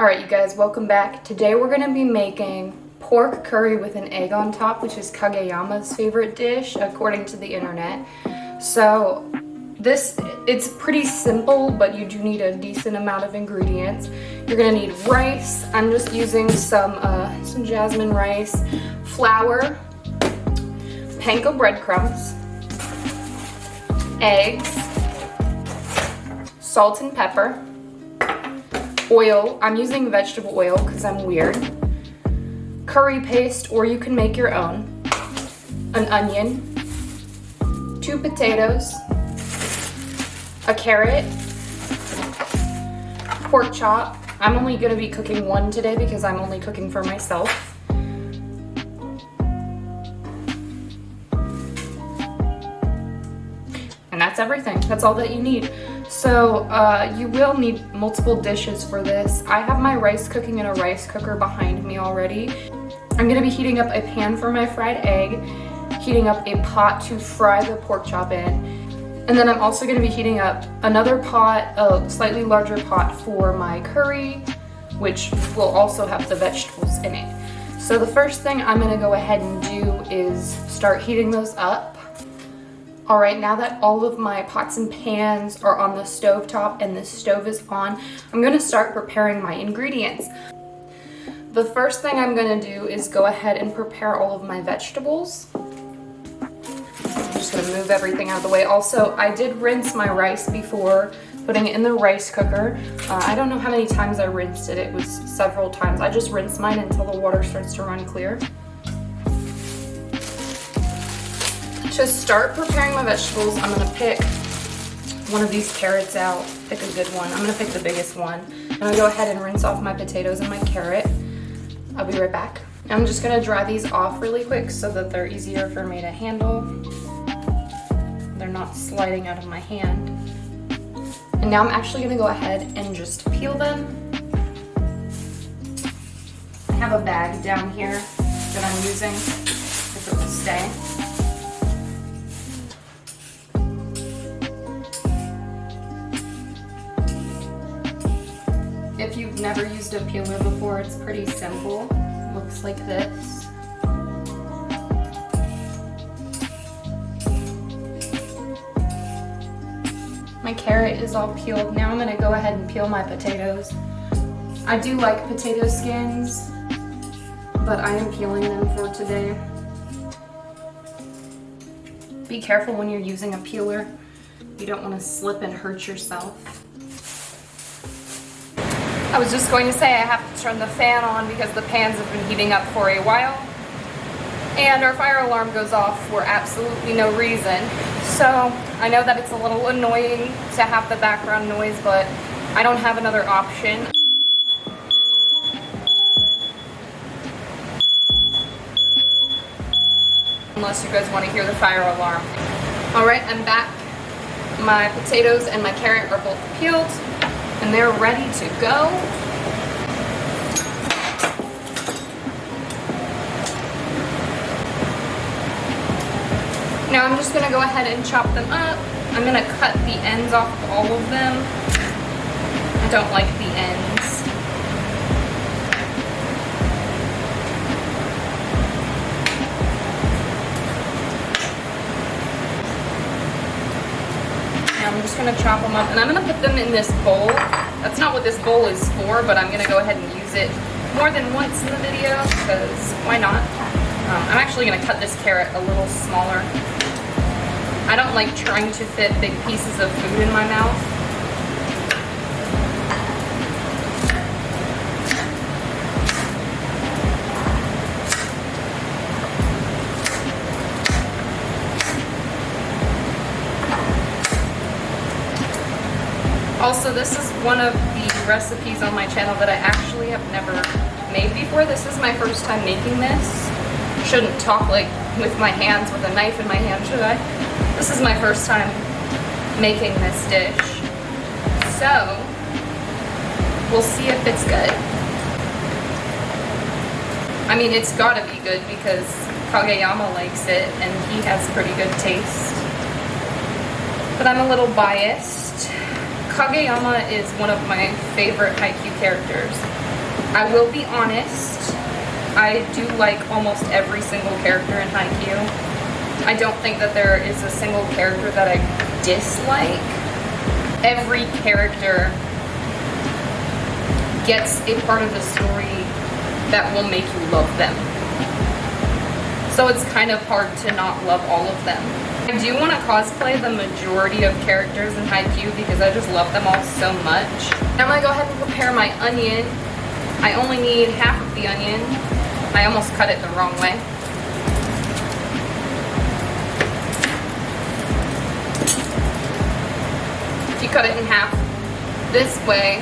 Alright you guys, welcome back. Today we're going to be making pork curry with an egg on top, which is Kageyama's favorite dish according to the internet. So it's pretty simple, but you do need a decent amount of ingredients. You're going to need rice. I'm just using some jasmine rice, flour, panko breadcrumbs, eggs, salt and pepper, oil. I'm using vegetable oil because I'm weird. Curry paste, or you can make your own. An onion, 2 potatoes, a carrot, pork chop. I'm only going to be cooking 1 today because I'm only cooking for myself. And that's everything. That's all that you need. So you will need multiple dishes for this. I have my rice cooking in a rice cooker behind me already. I'm going to be heating up a pan for my fried egg, heating up a pot to fry the pork chop in, and then I'm also going to be heating up another pot, a slightly larger pot for my curry, which will also have the vegetables in it. So the first thing I'm going to go ahead and do is start heating those up. Alright, now that all of my pots and pans are on the stove top and the stove is on, I'm going to start preparing my ingredients. The first thing I'm going to do is go ahead and prepare all of my vegetables. I'm just going to move everything out of the way. Also, I did rinse my rice before putting it in the rice cooker. I don't know how many times I rinsed it. It was several times. I just rinsed mine until the water starts to run clear. To start preparing my vegetables, I'm going to pick one of these carrots out, pick a good one. I'm going to pick the biggest one. I'm going to go ahead and rinse off my potatoes and my carrot. I'll be right back. I'm just going to dry these off really quick so that they're easier for me to handle. They're not sliding out of my hand. And now I'm actually going to go ahead and just peel them. I have a bag down here that I'm using if it will stay. If you've never used a peeler before, it's pretty simple. It looks like this. My carrot is all peeled. Now I'm going to go ahead and peel my potatoes. I do like potato skins, but I am peeling them for today. Be careful when you're using a peeler. You don't want to slip and hurt yourself. I was just going to say I have to turn the fan on because the pans have been heating up for a while. And our fire alarm goes off for absolutely no reason. So I know that it's a little annoying to have the background noise, but I don't have another option. Unless you guys want to hear the fire alarm. Alright, I'm back. My potatoes and my carrot are both peeled. And they're ready to go. Now I'm just going to go ahead and chop them up. I'm going to cut the ends off of all of them. I don't like the ends. I'm just going to chop them up, and I'm going to put them in this bowl. That's not what this bowl is for, but I'm going to go ahead and use it more than once in the video, because why not? I'm actually going to cut this carrot a little smaller. I don't like trying to fit big pieces of food in my mouth. Also, this is one of the recipes on my channel that I actually have never made before. This is my first time making this. Shouldn't talk like with my hands, with a knife in my hand, should I? This is my first time making this dish. So, we'll see if it's good. I mean, it's gotta be good because Kageyama likes it and he has pretty good taste. But I'm a little biased. Kageyama is one of my favorite Haikyuu characters. I will be honest, I do like almost every single character in Haikyuu. I don't think that there is a single character that I dislike. Every character gets a part of the story that will make you love them. So it's kind of hard to not love all of them. I do want to cosplay the majority of characters in Haikyuu because I just love them all so much. Now I'm going to go ahead and prepare my onion. I only need half of the onion. I almost cut it the wrong way. If you cut it in half this way,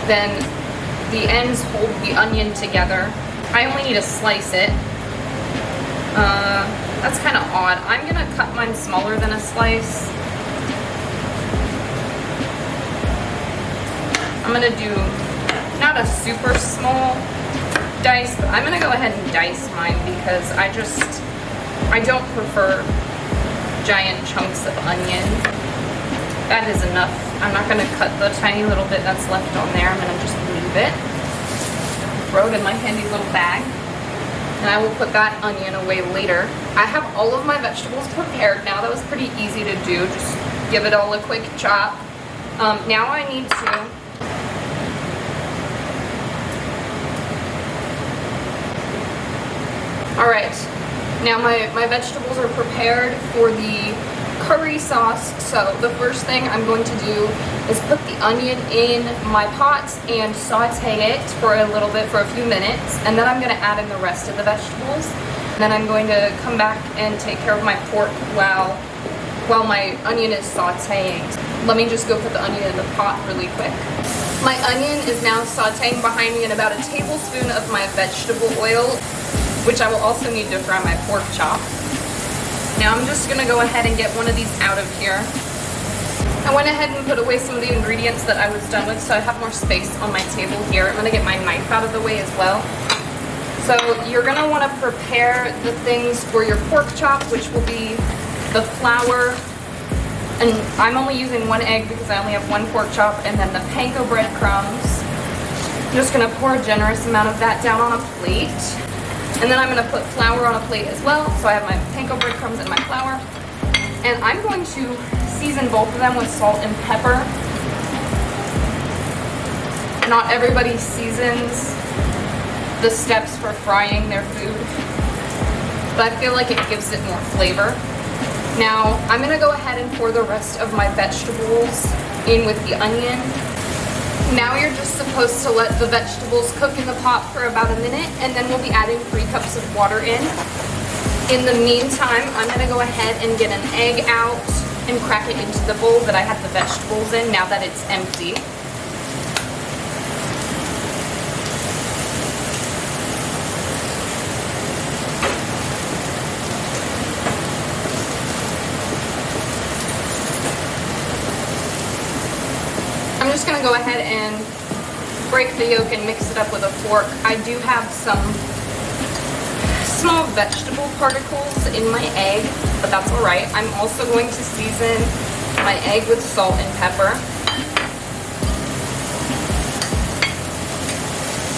then the ends hold the onion together. I only need to slice it. That's kind of odd. I'm gonna cut mine smaller than a slice. I'm gonna do not a super small dice, but I'm gonna go ahead and dice mine because I don't prefer giant chunks of onion. That is enough. I'm not gonna cut the tiny little bit that's left on there. I'm gonna just leave it. Throw it in my handy little bag. And I will put that onion away later. I have all of my vegetables prepared now. That was pretty easy to do. Just give it all a quick chop. Now I need to Alright, now my vegetables are prepared for the curry sauce. So the first thing I'm going to do is put the onion in my pot and saute it for a little bit, for a few minutes, and then I'm going to add in the rest of the vegetables. And then I'm going to come back and take care of my pork while my onion is sauteing. Let me just go put the onion in the pot really quick. My onion is now sauteing behind me in about a tablespoon of my vegetable oil, which I will also need to fry my pork chop. Now I'm just gonna go ahead and get one of these out of here. I went ahead and put away some of the ingredients that I was done with so I have more space on my table here. I'm gonna get my knife out of the way as well. So you're gonna wanna prepare the things for your pork chop, which will be the flour, and I'm only using 1 egg because I only have 1 pork chop, and then the panko breadcrumbs. I'm just gonna pour a generous amount of that down on a plate. And then I'm going to put flour on a plate as well. So I have my panko breadcrumbs and my flour. And I'm going to season both of them with salt and pepper. Not everybody seasons the steps for frying their food, but I feel like it gives it more flavor. Now I'm going to go ahead and pour the rest of my vegetables in with the onion. Now you're just supposed to let the vegetables cook in the pot for about a minute, and then we'll be adding 3 cups of water in. In the meantime, I'm going to go ahead and get an egg out and crack it into the bowl that I had the vegetables in now that it's empty. I'm just going to go ahead and break the yolk and mix it up with a fork. I do have some small vegetable particles in my egg, but that's alright. I'm also going to season my egg with salt and pepper.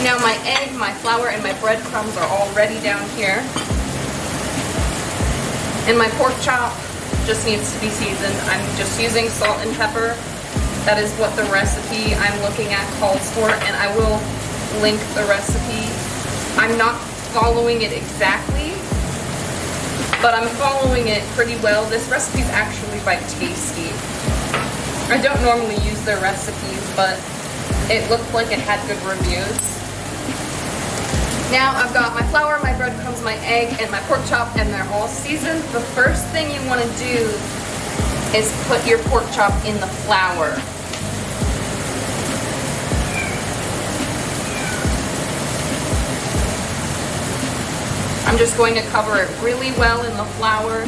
Now my egg, my flour, and my breadcrumbs are all ready down here. And my pork chop just needs to be seasoned. I'm just using salt and pepper. That is what the recipe I'm looking at calls for, and I will link the recipe. I'm not following it exactly, but I'm following it pretty well. This recipe is actually by Tasty. I don't normally use their recipes, but it looked like it had good reviews. Now I've got my flour, my breadcrumbs, my egg, and my pork chop, and they're all seasoned. The first thing you want to do is put your pork chop in the flour. I'm just going to cover it really well in the flour.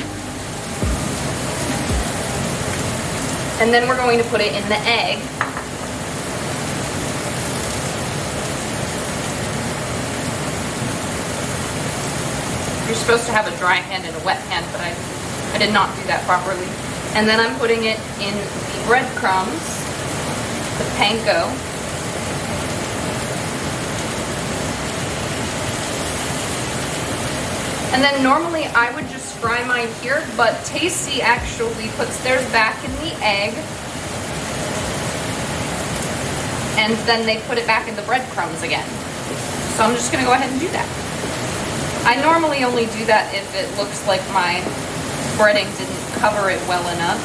And then we're going to put it in the egg. You're supposed to have a dry hand and a wet hand, but I did not do that properly. And then I'm putting it in the breadcrumbs, the panko, And then normally I would just fry mine here, but Tasty actually puts theirs back in the egg. And then they put it back in the breadcrumbs again. So I'm just gonna go ahead and do that. I normally only do that if it looks like my breading didn't cover it well enough.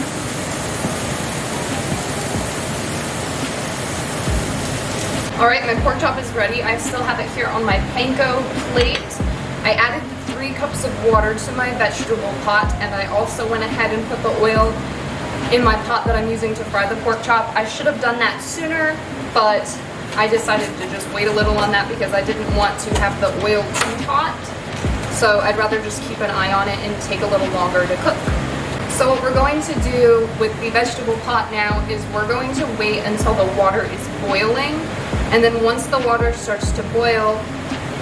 All right, my pork chop is ready. I still have it here on my panko plate. I added 3 cups of water to my vegetable pot, and I also went ahead and put the oil in my pot that I'm using to fry the pork chop. I should have done that sooner, but I decided to just wait a little on that because I didn't want to have the oil too hot. So I'd rather just keep an eye on it and take a little longer to cook. So what we're going to do with the vegetable pot now is we're going to wait until the water is boiling. And then once the water starts to boil,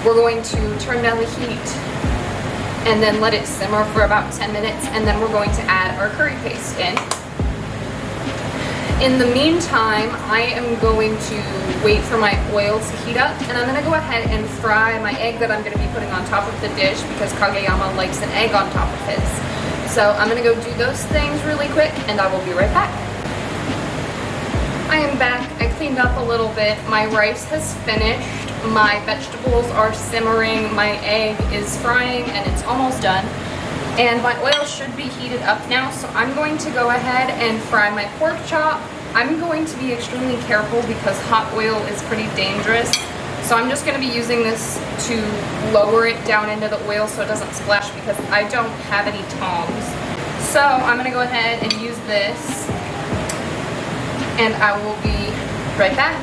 we're going to turn down the heat and then let it simmer for about 10 minutes. And then we're going to add our curry paste in. In the meantime, I am going to wait for my oil to heat up, and I'm going to go ahead and fry my egg that I'm going to be putting on top of the dish because Kageyama likes an egg on top of his. So I'm going to go do those things really quick, and I will be right back. I am back. I cleaned up a little bit. My rice has finished. My vegetables are simmering. My egg is frying, and it's almost done. And my oil should be heated up now, so I'm going to go ahead and fry my pork chop. I'm going to be extremely careful because hot oil is pretty dangerous. So I'm just going to be using this to lower it down into the oil so it doesn't splash because I don't have any tongs. So I'm going to go ahead and use this, and I will be right back.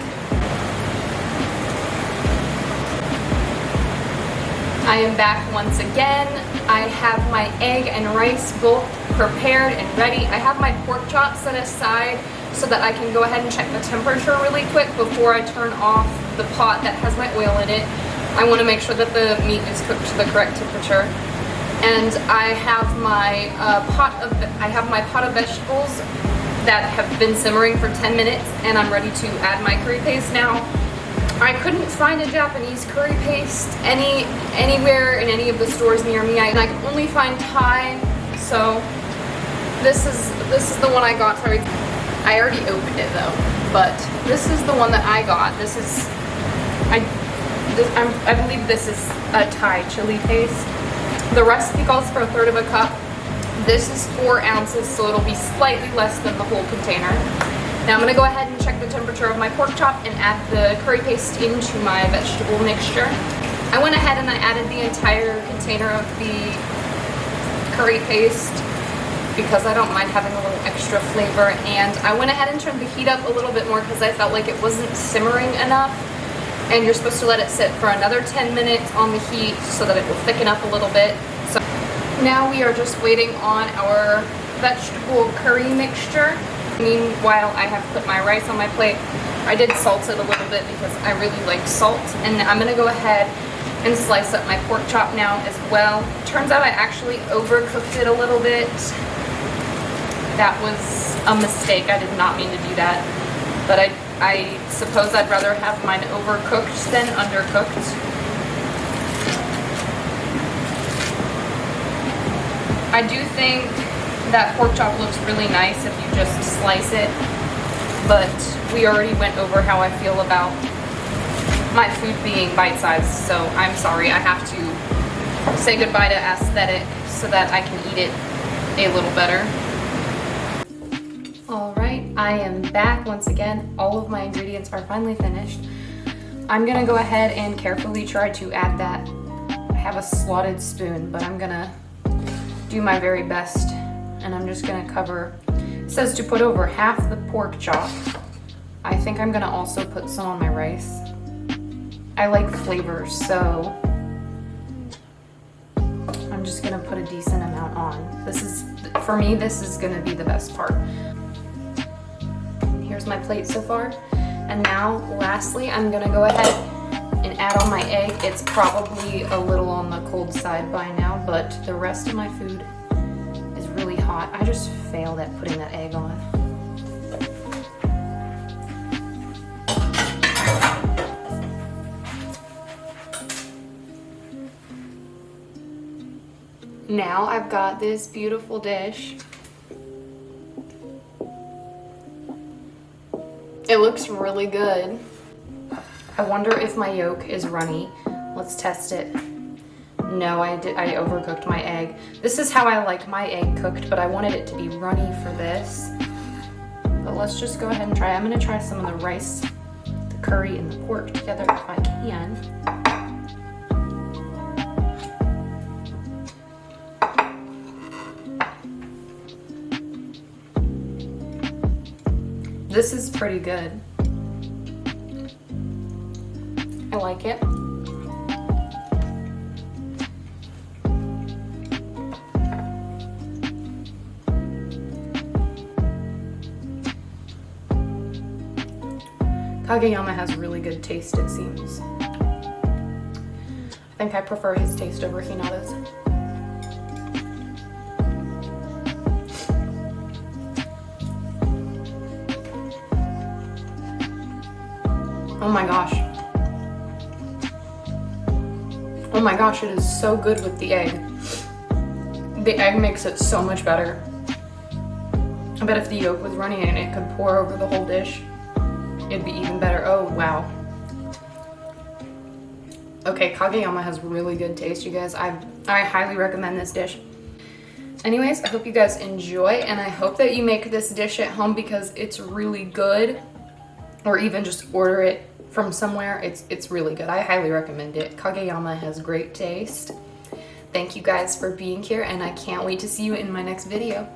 I am back once again. I have my egg and rice both prepared and ready. I have my pork chop set aside so that I can go ahead and check the temperature really quick before I turn off the pot that has my oil in it. I want to make sure that the meat is cooked to the correct temperature. And I have my pot of vegetables that have been simmering for 10 minutes, and I'm ready to add my curry paste now. I couldn't find a Japanese curry paste anywhere in any of the stores near me, and I could only find Thai. So this is the one I got. Sorry, I already opened it though, but this is the one that I got. I believe this is a Thai chili paste. The recipe calls for 1/3 of a cup. This is 4 ounces, so it'll be slightly less than the whole container. Now I'm going to go ahead and check the temperature of my pork chop and add the curry paste into my vegetable mixture. I went ahead and I added the entire container of the curry paste because I don't mind having a little extra flavor, and I went ahead and turned the heat up a little bit more because I felt like it wasn't simmering enough, and you're supposed to let it sit for another 10 minutes on the heat so that it will thicken up a little bit. So now we are just waiting on our vegetable curry mixture. Meanwhile, I have put my rice on my plate. I did salt it a little bit because I really like salt, and I'm going to go ahead and slice up my pork chop now as well. Turns out I actually overcooked it a little bit. That was a mistake. I did not mean to do that, but I suppose I'd rather have mine overcooked than undercooked. I do think that pork chop looks really nice if you just slice it, but we already went over how I feel about my food being bite-sized, so I'm sorry. I have to say goodbye to aesthetic so that I can eat it a little better. Alright, I am back once again. All of my ingredients are finally finished. I'm gonna go ahead and carefully try to add that. I have a slotted spoon, but I'm gonna do my very best, and I'm just gonna cover. It says to put over half the pork chop. I think I'm gonna also put some on my rice. I like flavors, so I'm just gonna put a decent amount on. This is, for me, this is gonna be the best part. Here's my plate so far. And now, lastly, I'm gonna go ahead and add on my egg. It's probably a little on the cold side by now, but the rest of my food is really hot. I just failed at putting that egg on. Now I've got this beautiful dish. It looks really good. I wonder if my yolk is runny. Let's test it. No, I overcooked my egg. This is how I like my egg cooked, but I wanted it to be runny for this. But let's just go ahead and try. I'm gonna try some of the rice, the curry, and the pork together if I can. This is pretty good. I like it. Kageyama has really good taste, it seems. I think I prefer his taste over Hinata's. Oh my gosh. Oh my gosh, it is so good with the egg. The egg makes it so much better. I bet if the yolk was runny and it could pour over the whole dish, it'd be even better. Oh, wow. Okay, Kageyama has really good taste, you guys. I highly recommend this dish. Anyways, I hope you guys enjoy, and I hope that you make this dish at home because it's really good. Or even just order it from somewhere. It's really good. I highly recommend it. Kageyama has great taste. Thank you guys for being here, and I can't wait to see you in my next video.